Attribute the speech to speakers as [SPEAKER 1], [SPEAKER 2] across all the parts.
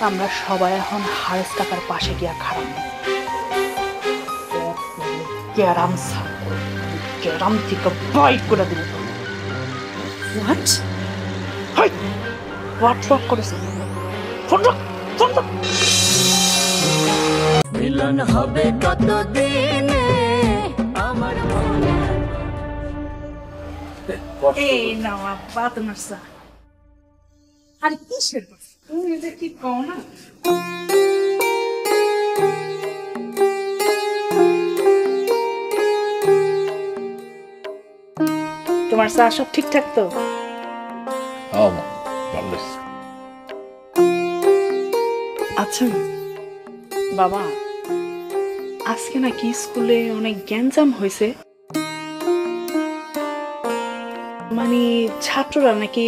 [SPEAKER 1] আমরা সবাই এখন হারেস কাকার পাশে গিয়া খারাপ ক্যারাম ক্যারাম থেকে বাইট করে দিব। হোয়াট হোয়াট হোয়াট করেছে? ফোন রাখ, ফোন রাখ।
[SPEAKER 2] মিলন হবে কতদিনে আমার মনে।
[SPEAKER 1] এই নাও আব্বা তোমার চা। আরে কিসের তুমি এটা কি কও না? তোমার চা সব ঠিকঠাক তো? আচ্ছা বাবা, আজকে নাকি স্কুলে অনেক গ্যাঞ্জাম হয়েছে, মানে ছাত্ররা নাকি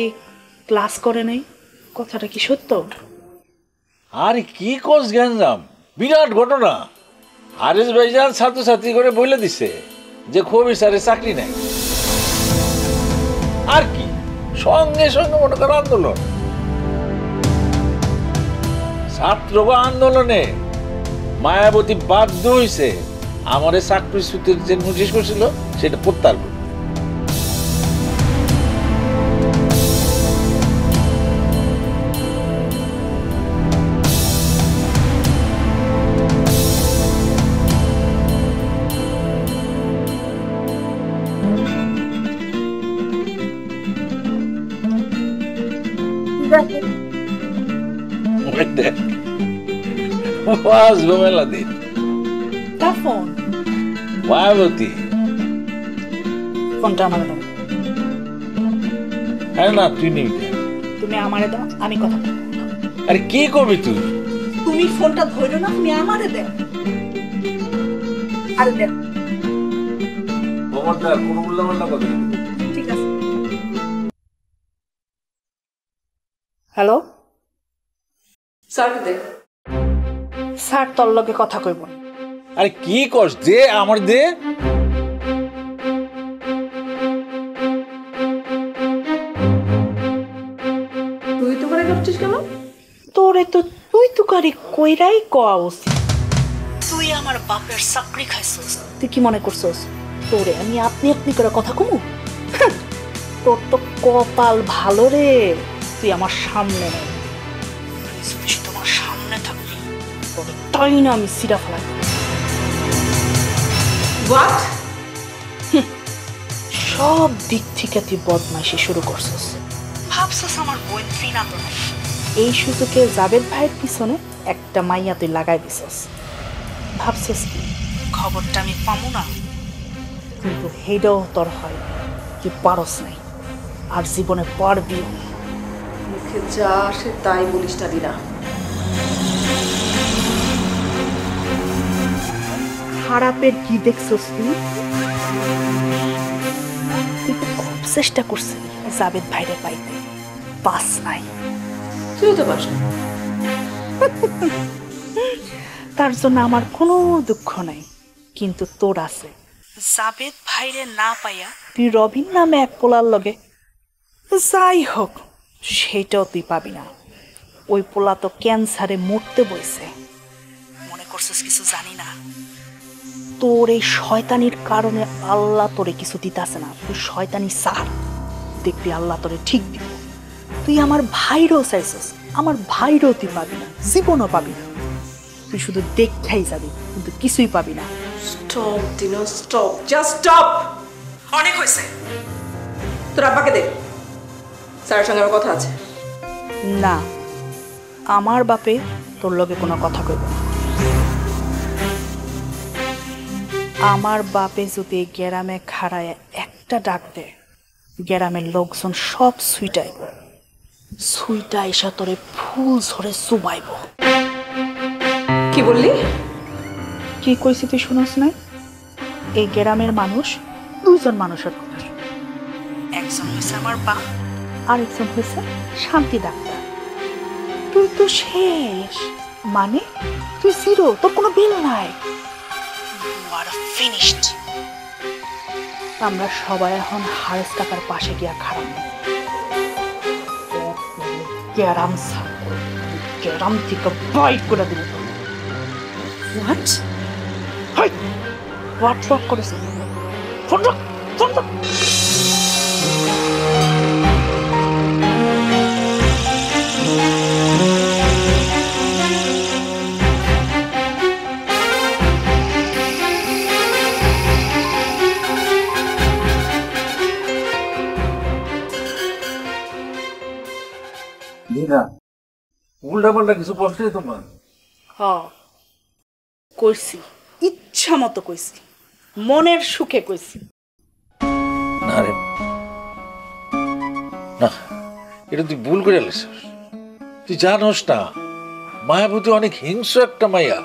[SPEAKER 1] ক্লাস করে নাই, কথাটা কি সত্য?
[SPEAKER 3] আরে কি কোস গ্যাঞ্জাম, বিরাট ঘটনা। হারিস ভাইজান ছাত্রছাত্রী করে বলে দিছে যে খবির স্যারের চাকরি নাই। আর কি সঙ্গে সঙ্গে মনে করো আন্দোলন, ছাত্র আন্দোলনে মায়াবতী বাধ্য হয়েছে আমার চাকরিচ্যুতের যে নোটিশ করছিল সেটা প্রত্যাহার করতে। মেলা দিন
[SPEAKER 1] ফোন
[SPEAKER 3] মায়াবতী
[SPEAKER 1] ফোনটা আমার দাও।
[SPEAKER 3] হ্যাঁ না তুই নিবি,
[SPEAKER 1] তুমি আমারে দাও, আমি কথা বলবো।
[SPEAKER 3] আরে কি করবি তুই?
[SPEAKER 1] তুমি ফোনটা ধরো না, তুমি আমারে দাও। আরে দাও।
[SPEAKER 3] খবরদার কোনো উল্লাপাল্লা কথা বলবি না।
[SPEAKER 1] ঠিক আছে। হ্যালো স্যার, দে স্যার তোর লগে কথা কইব।
[SPEAKER 3] আরে কি করছ, দে আমার দে।
[SPEAKER 1] তুই তো করে করছিস কেন? তোরে তো তুই তুকারি কইরাই কওয়া উচিত। তুই আমার বাপের চাকরি খাইছস, তুই কি মনে করছস তোরে আমি আপনি আপনি করে কথা কমু? তোর তো কপাল ভালো রে, তুই আমার সামনে নেই। তোমার সামনে থাকবি তোরে তাই না আমি সিরা ফেলাই। সব দিক থেকে তুই বদমাইশি শুরু করছস। ভাবছস আমার বোন চিনা তো নাই। এই সুযোগে জাবেদ ভাইয়ের পিছনে একটা মাইয়া তুই লাগাই দিছস। ভাবছস কি খবরটা আমি পামু না? কিন্তু হেডাও তোর হয়, তুই পারস নাই আর জীবনে পারবিও।
[SPEAKER 4] মুখে যা আসে তাই বলিস না দিনা।
[SPEAKER 1] খারাপের কি দেখছস তুই? তুই তো খুব চেষ্টা করছিস জাবেদ ভাইরে পাইতে, পাস নাই।
[SPEAKER 4] তুইও তো পাস।
[SPEAKER 1] তার জন্য আমার কোনো দুঃখ নাই, কিন্তু তোর আছে। জাবেদ ভাইরে না পাইয়া তুই রবিন নামে এক পোলার লগে যাই হোক সেটাও তুই পাবি না। ওই পোলা তো ক্যান্সারে মরতে বইছে। মনে করছিস কিছু জানি না? তোর এই শয়তানির কারণে আল্লাহ তোরে কিছু দিতেছে না। তুই শয়তানি সার, দেখবি আল্লাহ তোরে ঠিক দিব। তুই আমার ভাইরও চাইছিস, আমার ভাইরও তুই পাবি না, জীবনও পাবি না। তুই শুধু দেখাই যাবি কিন্তু কিছুই পাবি না।
[SPEAKER 4] স্টপ দিনা, স্টপ, জাস্ট স্টপ। অনেক হয়েছে। তোর আব্বাকে দে, স্যারের সঙ্গে আমার কথা আছে।
[SPEAKER 1] না, আমার বাপে তোর লগে কোনো কথা কইব না। আমার বাপে যদি গ্রামে খাড়ায় একটা ডাক দে, গ্রামের লোকজন সব সুইটাইব, সুইটা এসে তোরে ফুল ঝরে চুবাইব।
[SPEAKER 4] কি বললি?
[SPEAKER 1] কি কইছি তুই শুনস না? এই গ্রামের মানুষ দুইজন মানুষের কথা, একজন হয়েছে আমার বাপ আর একজন হয়েছে শান্তি ডাক্তার। তুই তো শেষ, মানে তুই জিরো, তোর কোনো বিল নাই। ফিনিশড। আমরা সবাই এখন হারেস কাকার পাশে গিয়া খারাপ ক্যারাম গ্রাম থেকে বাইট করে দিল। হোয়াট হোয়াট করেছে? ফোন রাখ, ফোন রাখ।
[SPEAKER 3] উল্টা পাল্টা কিছু বলছে তোমার?
[SPEAKER 1] হ কইছি, ইচ্ছা মতো কইছি, মনের সুখে কইছি।
[SPEAKER 3] না রে, না, এটা তুই ভুল করে এলিস। তুই জানোস না মায়াবতী অনেক হিংস্র একটা মাইয়া।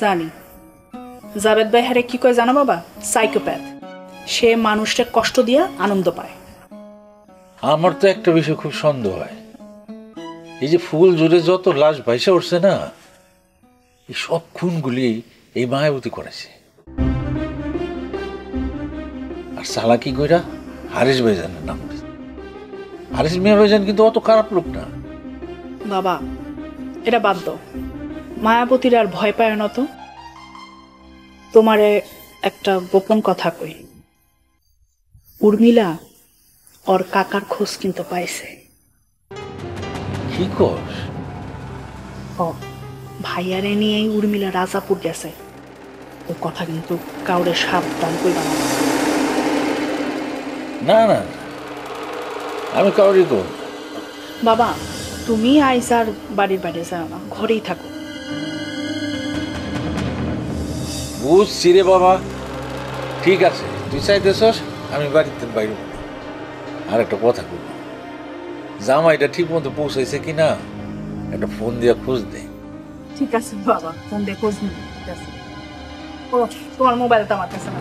[SPEAKER 1] জানি। জাবেদ ভাই হারে কি কয় জানো বাবা? সাইকোপ্যাথ। সে মানুষকে কষ্ট দিয়া আনন্দ পায়।
[SPEAKER 3] আমার তো একটা বিষয় খুব সন্দেহ হয়, এই যে ফুল জুড়ে যত লাশ ভাইসা উঠছে না, এই সব খুনগুলি এই মায়াবতী করেছে। আর চালাকি কইরা হারিস ভাইজানের নাম দিয়েছে। হারিস মিয়া ভাইজান কিন্তু অত খারাপ লোক না।
[SPEAKER 1] বাবা এটা বাদ দাও, মায়াবতীর আর ভয় পায় না তো। তোমারে একটা গোপন কথা কই, উর্মিলা ওর কাকার খোঁজ কিন্তু পাইছে।
[SPEAKER 3] কি কস?
[SPEAKER 1] ও ভাইয়ারে নিয়েই উর্মিলা রাজাপুর গেছে। ও কথা কিন্তু কাউরে সাবধান কইবা না।
[SPEAKER 3] না না, আমি কাউরি কর।
[SPEAKER 1] বাবা তুমি আইসার বাড়ির বাইরে যাও না, ঘরেই থাকো।
[SPEAKER 3] বুঝছি রে বাবা, ঠিক আছে, তুই চাইতেছস আমি বাড়িতে বাইরে। আর একটা কথা বলব, জামাইটা ঠিক মতো পৌঁছাইছে কিনা একটা ফোন দিয়া খোঁজ দে।
[SPEAKER 1] ঠিক আছে বাবা, ফোন দিয়ে খোঁজ নিবি। ঠিক আছে। ও তোমার মোবাইলটা আমার কাছে না।